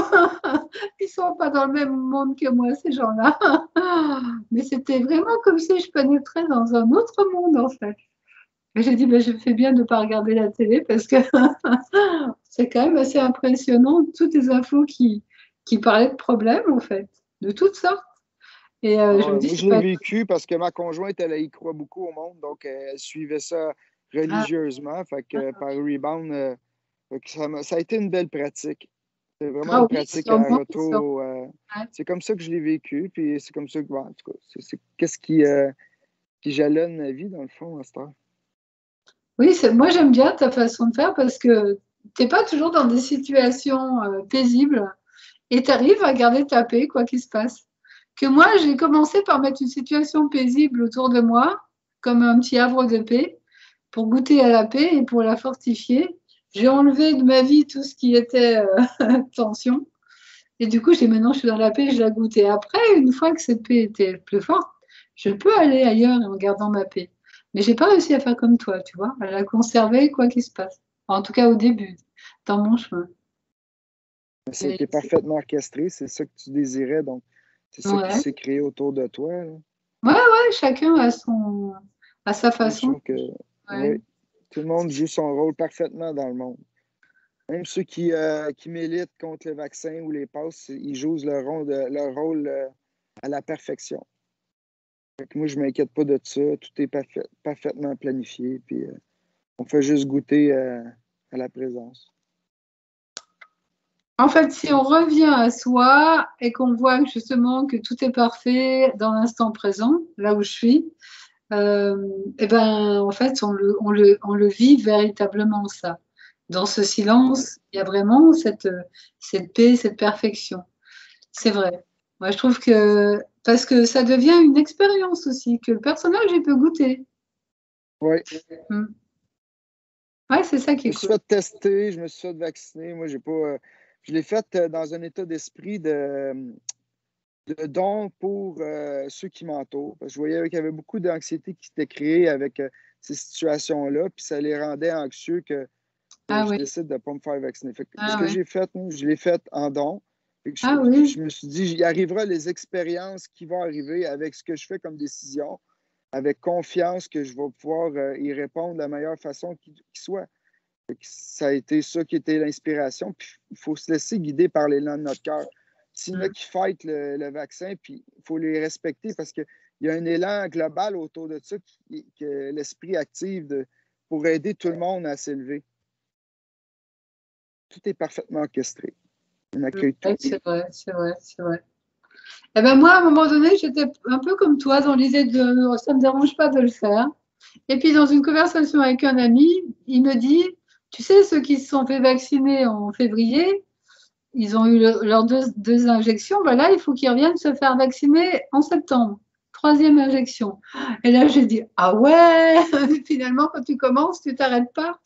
ils sont pas dans le même monde que moi, ces gens-là. Mais c'était vraiment comme si je pénétrais dans un autre monde, en fait. Et j'ai dit, ben, je fais bien de ne pas regarder la télé parce que c'est quand même assez impressionnant, toutes les infos qui parlaient de problèmes, en fait, de toutes sortes. Et je me Ouais, dis, moi, je l'ai vécu parce que ma conjointe, elle y croit beaucoup au monde, donc elle suivait ça ah, religieusement. Fait que par rebound, fait que ça a été une belle pratique. C'est vraiment ah une oui, pratique à sûrement, sûrement. retour. Ouais. C'est comme ça que je l'ai vécu, puis c'est comme ça que, bon, en tout cas, c'est qu'est-ce qui jalonne ma vie, dans le fond, à cette heure. Oui, moi j'aime bien ta façon de faire parce que tu n'es pas toujours dans des situations paisibles et tu arrives à garder ta paix, quoi qu'il se passe. Que moi, j'ai commencé par mettre une situation paisible autour de moi, comme un petit havre de paix, pour goûter à la paix et pour la fortifier. J'ai enlevé de ma vie tout ce qui était tension. Et du coup, j'ai maintenant, je suis dans la paix, je la goûte. Et après, une fois que cette paix était plus forte, je peux aller ailleurs en gardant ma paix. Mais j'ai pas réussi à faire comme toi, tu vois, à la conserver quoi qu'il se passe. En tout cas, au début, dans mon chemin. Ça a Et été parfaitement orchestré, c'est ça que tu désirais, donc c'est ça qui ouais, s'est créé autour de toi, là. ouais, chacun a sa Je façon. trouve que, Ouais. oui, tout le monde joue son rôle parfaitement dans le monde. Même ceux qui militent contre le vaccin ou les passes, ils jouent leur rôle à la perfection. Fait que moi, je ne m'inquiète pas de ça. Tout est parfaitement planifié. Puis on fait juste goûter à la présence. En fait, si on revient à soi et qu'on voit justement que tout est parfait dans l'instant présent, là où je suis, et ben, en fait, on le vit véritablement, ça. Dans ce Ouais. silence, il y a vraiment cette paix, cette perfection. C'est vrai. Moi, je trouve que, parce que ça devient une expérience aussi, que le personnage, il peut goûter. Ouais. Mm. Ouais, c'est ça qui Je est me suis cool. fait tester, je me suis fait vacciner. Moi, j'ai pas. Je l'ai fait dans un état d'esprit de don pour ceux qui m'entourent. Parce que je voyais qu'il y avait beaucoup d'anxiété qui s'était créée avec ces situations-là, puis ça les rendait anxieux que Ah je oui, décide de ne pas me faire vacciner. Fait que ce ah que oui, j'ai fait, moi, je l'ai fait en don. Fait que ah puis oui. je me suis dit, il arrivera les expériences qui vont arriver avec ce que je fais comme décision, avec confiance que je vais pouvoir y répondre de la meilleure façon qui soit. Fait que ça a été ça qui était l'inspiration. Puis il faut se laisser guider par l'élan de notre cœur. S'il y en a Mm. qui fightent le vaccin, puis il faut les respecter parce qu'il y a un élan global autour de ça que l'esprit active pour aider tout le monde à s'élever. Tout est parfaitement orchestré. On accueille Ouais, tout. c'est vrai, c'est vrai, c'est vrai. Eh ben moi, à un moment donné, j'étais un peu comme toi dans l'idée de ça ne me dérange pas de le faire. Et puis, dans une conversation avec un ami, il me dit, tu sais, ceux qui se sont fait vacciner en février, ils ont eu leurs deux injections, ben là, il faut qu'ils reviennent se faire vacciner en septembre. Troisième injection. Et là, j'ai dit, ah ouais, finalement, quand tu commences, tu t'arrêtes pas.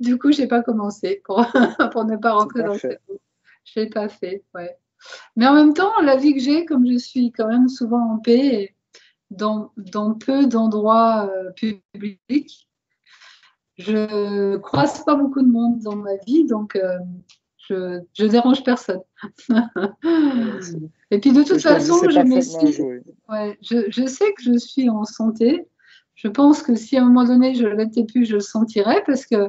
Du coup, j'ai pas commencé pour ne pas C'est rentrer dans parfait. cette. Je l'ai pas fait, ouais. Mais en même temps, la vie que j'ai, comme je suis quand même souvent en paix, dans peu d'endroits publics, je croise pas beaucoup de monde dans ma vie, donc je dérange personne. Ouais, Et puis de comme toute je te dis, façon, c'est parfaitement joué. je sais que je suis en santé. Je pense que si à un moment donné je ne l'étais plus, je le sentirais parce que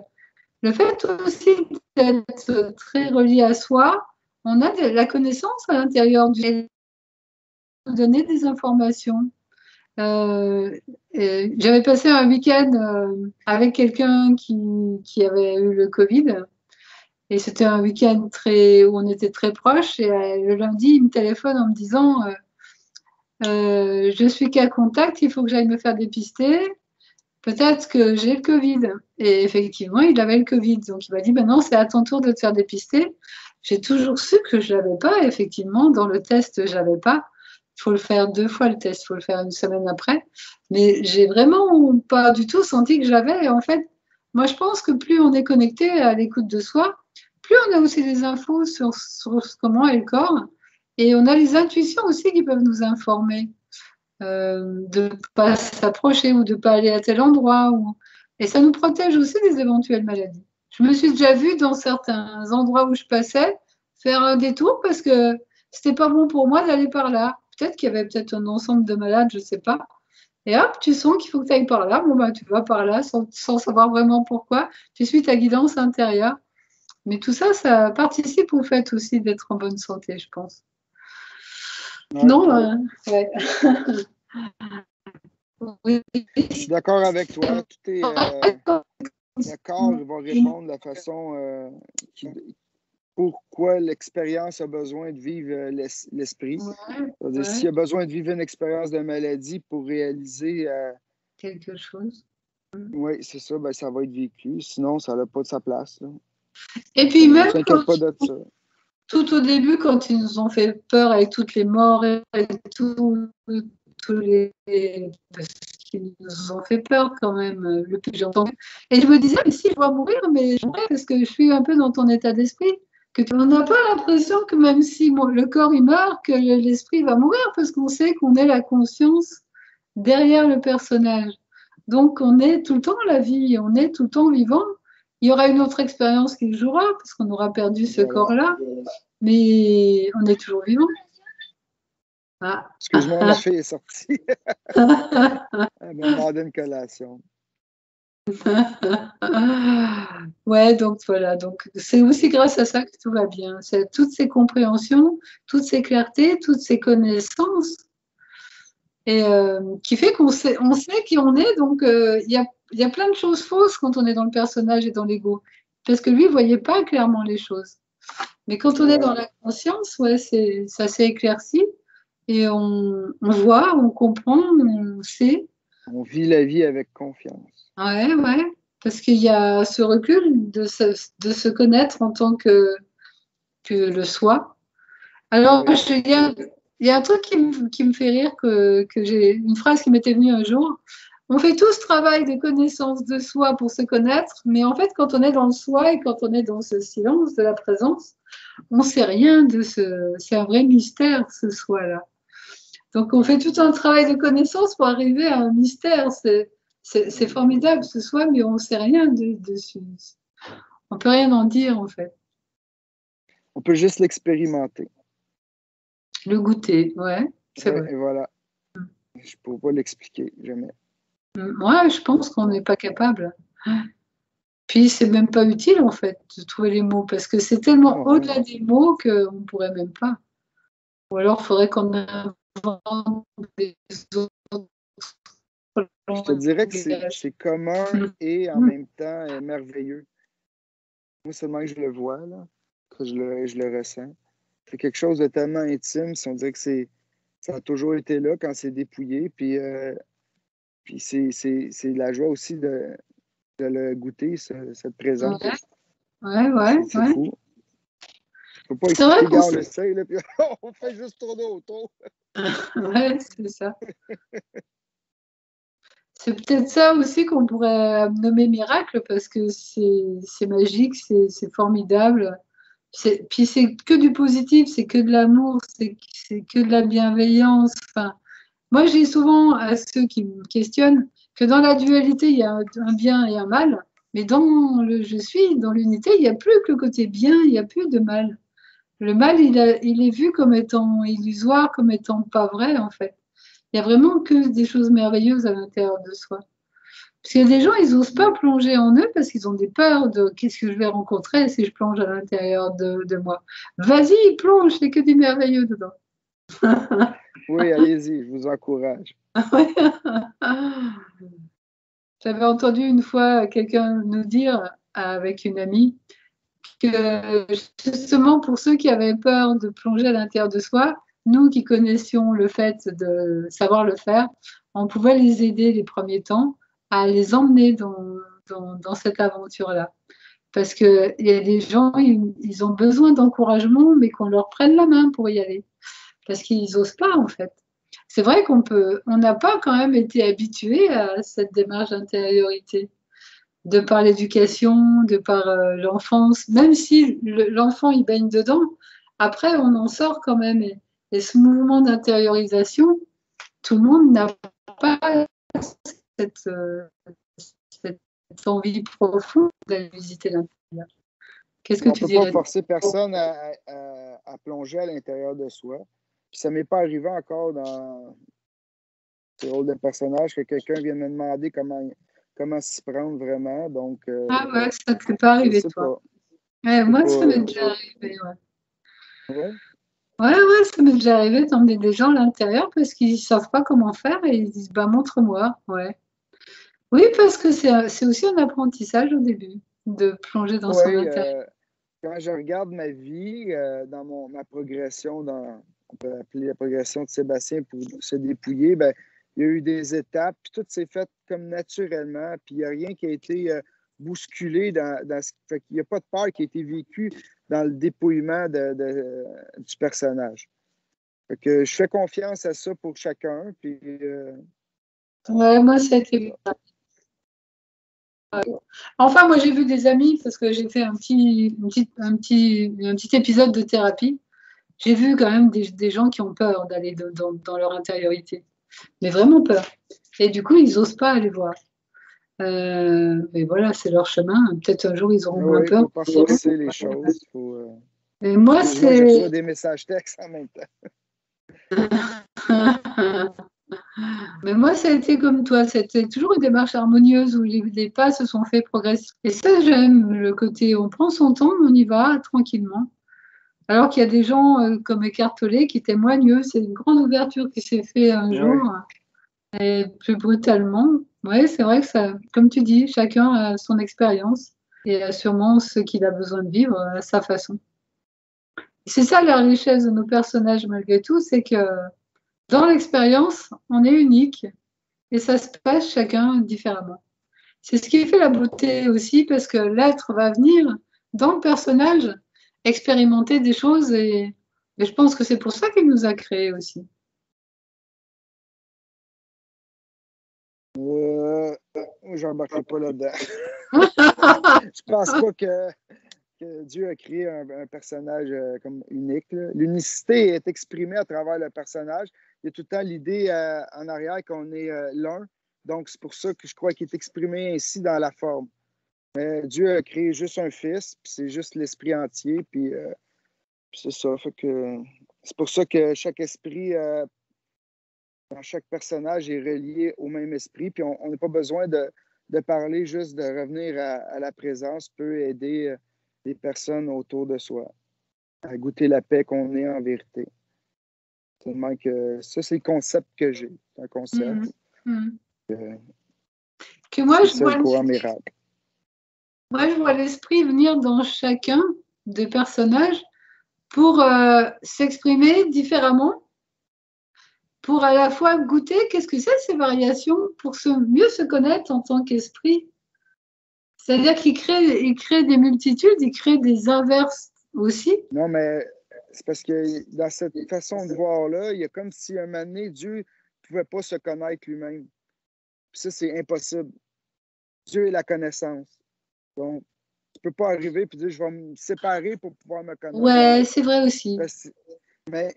le fait aussi d'être très relié à soi, on a de la connaissance à l'intérieur du donner des informations. Euh, J'avais passé un week-end avec quelqu'un qui avait eu le Covid Et c'était un week-end où on était très proches. Et le lundi, il me téléphone en me disant je suis cas contact, il faut que j'aille me faire dépister. Peut-être que j'ai le Covid. Et effectivement, il avait le Covid. Donc, il m'a dit, ben non, c'est à ton tour de te faire dépister. J'ai toujours su que je ne l'avais pas. Effectivement, dans le test, je l'avais pas. Il faut le faire 2 fois le test, il faut le faire une semaine après. Mais j'ai vraiment pas du tout senti que j'avais. En fait, moi, je pense que plus on est connecté à l'écoute de soi, plus on a aussi des infos sur comment est le corps. Et on a les intuitions aussi qui peuvent nous informer de ne pas s'approcher ou de ne pas aller à tel endroit. Et ça nous protège aussi des éventuelles maladies. Je me suis déjà vue dans certains endroits où je passais faire un détour parce que c'était pas bon pour moi d'aller par là. Peut-être qu'il y avait peut-être un ensemble de malades, je ne sais pas. Et hop, tu sens qu'il faut que tu ailles par là. Bon, bah, tu vas par là sans savoir vraiment pourquoi. Tu suis ta guidance intérieure. Mais tout ça, ça participe au fait aussi d'être en bonne santé, je pense. Ouais, Non, ouais. ouais. Oui. Je suis d'accord avec toi. Le corps va répondre de la façon pourquoi l'expérience a besoin de vivre l'esprit. Ouais. S'il a besoin de vivre une expérience de maladie pour réaliser quelque chose. Oui, c'est ça, ben, ça va être vécu. Sinon, ça n'a pas de sa place. Là. Et puis même ne t'inquiète pas de ça. Tout au début, quand ils nous ont fait peur avec toutes les morts et tous les... Parce qu'ils nous ont fait peur quand même, le plus que j'ai entendu. Et je me disais, mais si je dois mourir, mais je mourrai parce que je suis un peu dans ton état d'esprit. On n'a pas l'impression que même si le corps il meurt, que l'esprit va mourir parce qu'on sait qu'on est la conscience derrière le personnage. Donc on est tout le temps la vie, on est tout le temps vivant. Il y aura une autre expérience qui jouera parce qu'on aura perdu ce corps-là, mais on est toujours vivant. Ah. Excuse-moi, ma fille est sortie. Elle m'a demandé une collation. Ouais, donc voilà. Donc c'est aussi grâce à ça que tout va bien. C'est toutes ces compréhensions, toutes ces clartés, toutes ces connaissances, et qui fait qu'on sait qui on est. Donc il y a plein de choses fausses quand on est dans le personnage et dans l'ego, parce que lui ne voyait pas clairement les choses. Mais quand on est dans la conscience, ouais, ça s'est éclairci et on voit, on comprend, on sait. On vit la vie avec confiance. Ouais, ouais. Parce qu'il y a ce recul de se connaître en tant que le soi. Alors, Oui. il y a un truc qui me fait rire, que j'ai une phrase qui m'était venue un jour. On fait tout ce travail de connaissance de soi pour se connaître, mais en fait, quand on est dans le soi et quand on est dans ce silence de la présence, on ne sait rien de c'est un vrai mystère, ce soi-là. Donc, on fait tout un travail de connaissance pour arriver à un mystère. C'est formidable, ce soi, mais on ne sait rien dessus. On ne peut rien en dire, en fait. On peut juste l'expérimenter. Le goûter, ouais, c'est vrai. Et voilà. Je ne pourrais pas l'expliquer, jamais. Moi, je pense qu'on n'est pas capable. Puis, c'est même pas utile, en fait, de trouver les mots, parce que c'est tellement au-delà des mots qu'on ne pourrait même pas. Ou alors, il faudrait qu'on invente des autres. Je te dirais que c'est commun et en même temps merveilleux. Moi, seulement que je le vois, là, que je le ressens. C'est quelque chose de tellement intime, si on dirait que ça a toujours été là quand c'est dépouillé. Puis c'est la joie aussi de le goûter, cette présence. Ouais. C'est fou. Faut pas expliquer, gars, on essaye, là, puis on fait juste tourner autour. Ouais, c'est ça. C'est peut-être ça aussi qu'on pourrait nommer miracle, parce que c'est magique, c'est formidable. Puis c'est que du positif, c'est que de l'amour, c'est que de la bienveillance. Enfin, moi, je dis souvent à ceux qui me questionnent que dans la dualité, il y a un bien et un mal, mais dans le je suis, dans l'unité, il n'y a plus que le côté bien, il n'y a plus de mal. Le mal, il est vu comme étant illusoire, comme étant pas vrai, en fait. Il n'y a vraiment que des choses merveilleuses à l'intérieur de soi. Parce qu'il y a des gens, ils n'osent pas plonger en eux parce qu'ils ont des peurs de qu'est-ce que je vais rencontrer si je plonge à l'intérieur de moi. Vas-y, plonge, c'est que du merveilleux dedans. Oui, allez-y, je vous encourage. J'avais entendu une fois quelqu'un nous dire avec une amie, que justement pour ceux qui avaient peur de plonger à l'intérieur de soi, nous qui connaissions le fait de savoir le faire, on pouvait les aider les premiers temps à les emmener dans cette aventure-là. Parce qu'il y a des gens, ils ont besoin d'encouragement, mais qu'on leur prenne la main pour y aller. Parce qu'ils n'osent pas, en fait. C'est vrai on n'a pas quand même été habitué à cette démarche d'intériorité, de par l'éducation, de par l'enfance, même si l'enfant il baigne dedans, après on en sort quand même. Et ce mouvement d'intériorisation, tout le monde n'a pas cette, cette envie profonde d'aller visiter l'intérieur. Qu'est-ce que On tu ne peut pas dirais? forcer personne à plonger à l'intérieur de soi. Puis ça ne m'est pas arrivé encore dans ce rôle de personnage que quelqu'un vienne me demander comment s'y prendre vraiment. Donc, Ah ouais, ça ne t'est pas je arrivé, sais toi. pas. Ouais, moi, ça m'est Pas, déjà arrivé, ouais. ouais. Ouais, ça m'est déjà arrivé d'emmener des gens à l'intérieur parce qu'ils ne savent pas comment faire et ils disent, bah, montre-moi. Ouais. Oui, parce que c'est aussi un apprentissage au début, de plonger dans son Oui, intérieur. quand je regarde ma vie, dans ma progression, on peut appeler la progression de Sébastien pour se dépouiller, ben, il y a eu des étapes, puis tout s'est fait comme naturellement, puis il n'y a rien qui a été bousculé dans ce fait qu'il n'y a pas de peur qui a été vécue dans le dépouillement du personnage. Fait que je fais confiance à ça pour chacun, puis Ouais, moi, ça a été. Enfin, moi, j'ai vu des amis parce que j'ai fait un petit épisode de thérapie. J'ai vu quand même des gens qui ont peur d'aller dans leur intériorité, mais vraiment peur. Et du coup, ils n'osent pas aller voir. Mais voilà, c'est leur chemin. Peut-être un jour, ils auront moins oui, il ne peur. faut pas forcer les choses. Et moi, Excuse-moi, je c'est. reçois des messages textes en même temps. Mais moi, ça a été comme toi. C'était toujours une démarche harmonieuse où les pas se sont faits progressivement. Et ça, j'aime le côté on prend son temps, on y va tranquillement. Alors qu'il y a des gens comme Eckhart Tolle qui témoignent, eux, c'est une grande ouverture qui s'est faite un Oui. jour, et plus brutalement. Oui, c'est vrai que ça, comme tu dis, chacun a son expérience et a sûrement ce qu'il a besoin de vivre à sa façon. C'est ça la richesse de nos personnages malgré tout, c'est que dans l'expérience, on est unique et ça se passe chacun différemment. C'est ce qui fait la beauté aussi parce que l'être va venir dans le personnage expérimenter des choses et je pense que c'est pour ça qu'il nous a créés aussi. Je n'embarquerai pas là-dedans. Je pense pas que Dieu a créé un personnage comme unique. Là. L'unicité est exprimée à travers le personnage. Il y a tout le temps l'idée en arrière qu'on est l'un. Donc, c'est pour ça que je crois qu'il est exprimé ainsi dans la forme. Mais Dieu a créé juste un fils, puis c'est juste l'esprit entier, puis c'est ça. Fait que, c'est pour ça que chaque esprit, dans chaque personnage, est relié au même esprit, puis on n'a pas besoin de parler, juste de revenir à la présence peut aider les personnes autour de soi à goûter la paix qu'on est en vérité. Seulement que ça, c'est le concept que j'ai. C'est un concept. Que moi, C'est je ça le vois, courant miracle. moi, je vois l'esprit venir dans chacun des personnages pour s'exprimer différemment, pour à la fois goûter qu'est-ce que c'est ces variations, pour mieux se connaître en tant qu'esprit. C'est-à-dire il crée des multitudes, il crée des inverses aussi. Non, mais c'est parce que dans cette façon de voir-là, il y a comme si un moment donné, Dieu ne pouvait pas se connaître lui-même. Puis ça, c'est impossible. Dieu est la connaissance. Donc, tu ne peux pas arriver et dire je vais me séparer pour pouvoir me connaître. Ouais, c'est vrai aussi. Mais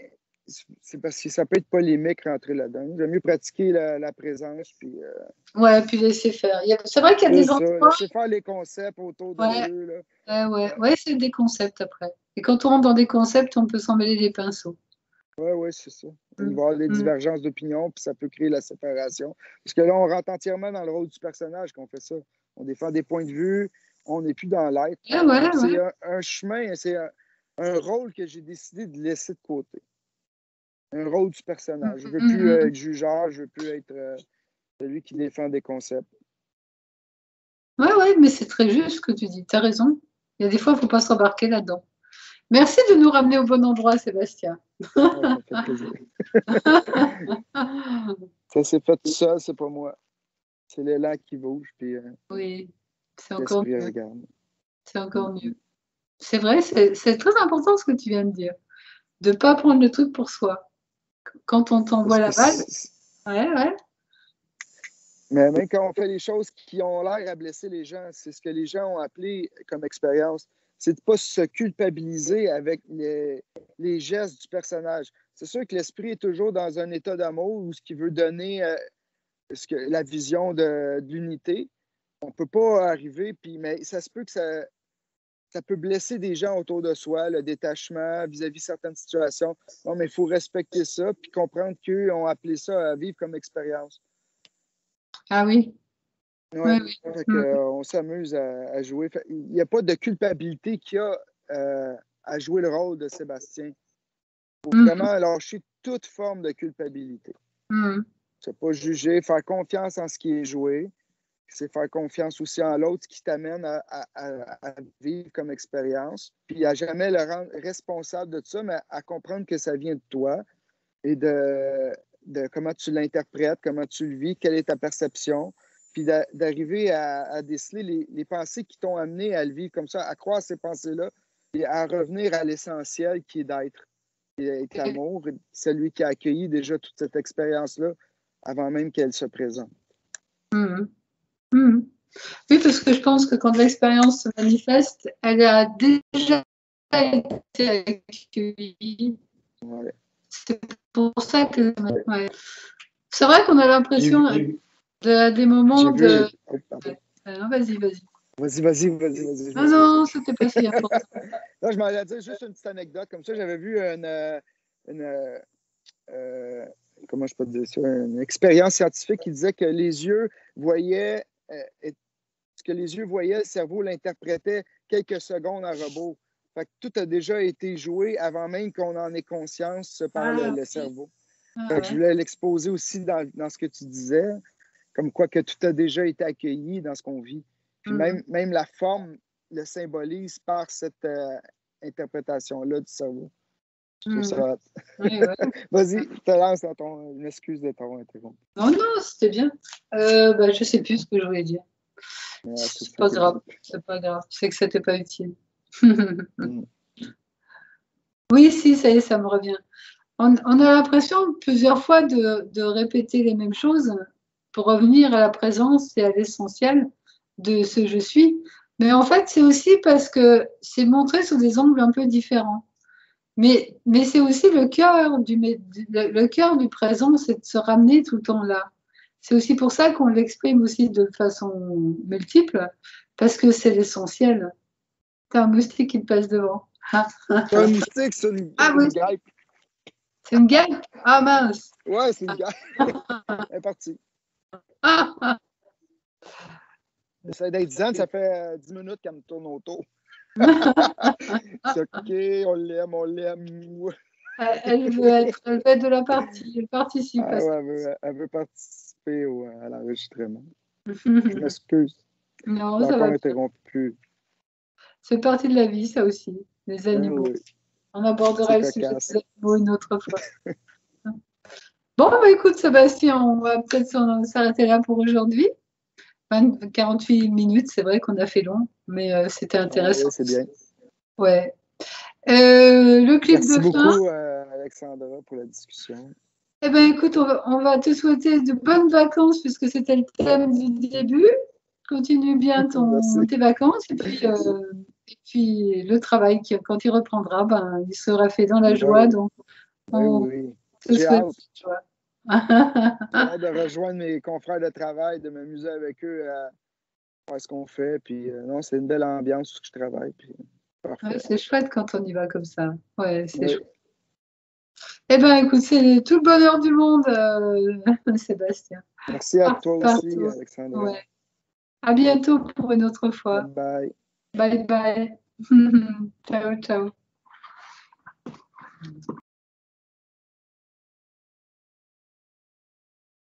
c'est parce que ça peut être polémique rentrer là-dedans. J'aime mieux pratiquer la présence. Puis, Ouais, puis laisser faire. C'est vrai qu'il y a c'est des ça. endroits. Laisser faire les concepts autour de Ouais, eux. Là. ouais, c'est des concepts après. Et quand on rentre dans des concepts, on peut s'en mêler les pinceaux. Oui, c'est ça. Il va y Mm, avoir des mm. divergences d'opinion, puis ça peut créer la séparation. Parce que là, on rentre entièrement dans le rôle du personnage qu'on fait ça. On défend des points de vue, on n'est plus dans l'être. Donc, c'est un chemin, c'est un rôle que j'ai décidé de laisser de côté. Un rôle du personnage. Je ne veux plus être jugeur, je ne veux plus être celui qui défend des concepts. Ouais, mais c'est très juste ce que tu dis. Tu as raison. Il y a des fois, il ne faut pas s'embarquer là-dedans. Merci de nous ramener au bon endroit, Sébastien. Ça fait plaisir. Ça s'est fait tout seul, c'est pas moi. C'est l'élan qui bouge, puis Oui, c'est encore l'esprit mieux. regarde. C'est encore mieux. C'est vrai, c'est très important ce que tu viens de dire. De ne pas prendre le truc pour soi. Quand on t'envoie la balle, ouais. Mais même quand on fait les choses qui ont l'air à blesser les gens, c'est ce que les gens ont appelé comme expérience. C'est de ne pas se culpabiliser avec les gestes du personnage. C'est sûr que l'esprit est toujours dans un état d'amour où ce qui veut donner la vision de l'unité. On ne peut pas arriver, mais ça se peut que ça peut blesser des gens autour de soi, le détachement vis-à-vis certaines situations. Non, mais il faut respecter ça puis comprendre qu'eux ont appelé ça à vivre comme expérience. Ah oui. Ouais. Oui. Fait que, on s'amuse à jouer. Il n'y a pas de culpabilité qu'il y a à jouer le rôle de Sébastien. Il faut vraiment lâcher toute forme de culpabilité. C'est pas juger, faire confiance en ce qui est joué. C'est faire confiance aussi en l'autre qui t'amène à vivre comme expérience. Puis à jamais le rendre responsable de ça, mais à comprendre que ça vient de toi et de comment tu l'interprètes, comment tu le vis, quelle est ta perception. Puis d'arriver à déceler les pensées qui t'ont amené à le vivre comme ça, à croire ces pensées-là et à revenir à l'essentiel qui est d'être, qui est l'amour, celui qui a accueilli déjà toute cette expérience-là avant même qu'elle se présente. Oui, parce que je pense que quand l'expérience se manifeste, elle a déjà été accueillie. Ouais. C'est pour ça que... Ouais. C'est vrai qu'on a l'impression des moments de... Vas-y. Vas-y. Non, c'était pas si important. Là, je m'en allais dire juste une petite anecdote. Comme ça, j'avais vu comment je peux dire ça, une expérience scientifique qui disait que les yeux voyaient ce que les yeux voyaient, le cerveau l'interprétait quelques secondes en robot. Fait que tout a déjà été joué avant même qu'on en ait conscience par le cerveau. Fait que je voulais l'exposer aussi dans ce que tu disais, comme quoi que tout a déjà été accueilli dans ce qu'on vit. Puis même la forme le symbolise par cette interprétation-là du cerveau. Je trouve ça hot. Vas-y, je te lance dans une excuse de t'avoir interrompu. Non, c'était bien. Je ne sais plus ce que je voulais dire. C'est pas grave. C'est que c'était pas utile. Oui, si, ça y est, ça me revient. On a l'impression plusieurs fois de répéter les mêmes choses pour revenir à la présence et à l'essentiel de ce je suis. Mais en fait, c'est aussi parce que c'est montré sous des angles un peu différents. Mais c'est aussi le cœur du présent, c'est de se ramener tout le temps là. C'est aussi pour ça qu'on l'exprime aussi de façon multiple, parce que c'est l'essentiel. T'as un moustique qui te passe devant. C'est un moustique, c'est une guêpe. C'est une guêpe? Ah mince! Ouais, c'est une guêpe. Elle est partie. J'essaie d'être zen, ça fait 10 minutes qu'elle me tourne autour. C'est OK, on l'aime. Elle veut être de la partie, elle participe. Elle veut participer à l'enregistrement. Je m'excuse. Non, je ça va. Interrompu. C'est partie de la vie, ça aussi, les animaux. Oui. On abordera le sujet des animaux une autre fois. Bon, écoute, Sébastien, on va peut-être s'arrêter là pour aujourd'hui. 48 minutes, c'est vrai qu'on a fait long, mais c'était intéressant. Oui, c'est bien. Ouais. Le clip Merci de fin. Merci beaucoup, Alexandra, pour la discussion. Eh bien, écoute, on va te souhaiter de bonnes vacances, puisque c'était le thème du début. Continue bien tes vacances, et puis le travail, quand il reprendra, il sera fait dans la joie. Donc, oui. J'ai hâte. De rejoindre mes confrères de travail, de m'amuser avec eux à faire ce qu'on fait. Puis non, c'est une belle ambiance où je travaille. Puis, c'est chouette quand on y va comme ça. Ouais, c'est chouette. Eh bien, écoute, c'est tout le bonheur du monde, Sébastien. Merci à toi aussi, Alexandra. Ouais. À bientôt pour une autre fois. Bye. Bye. Ciao.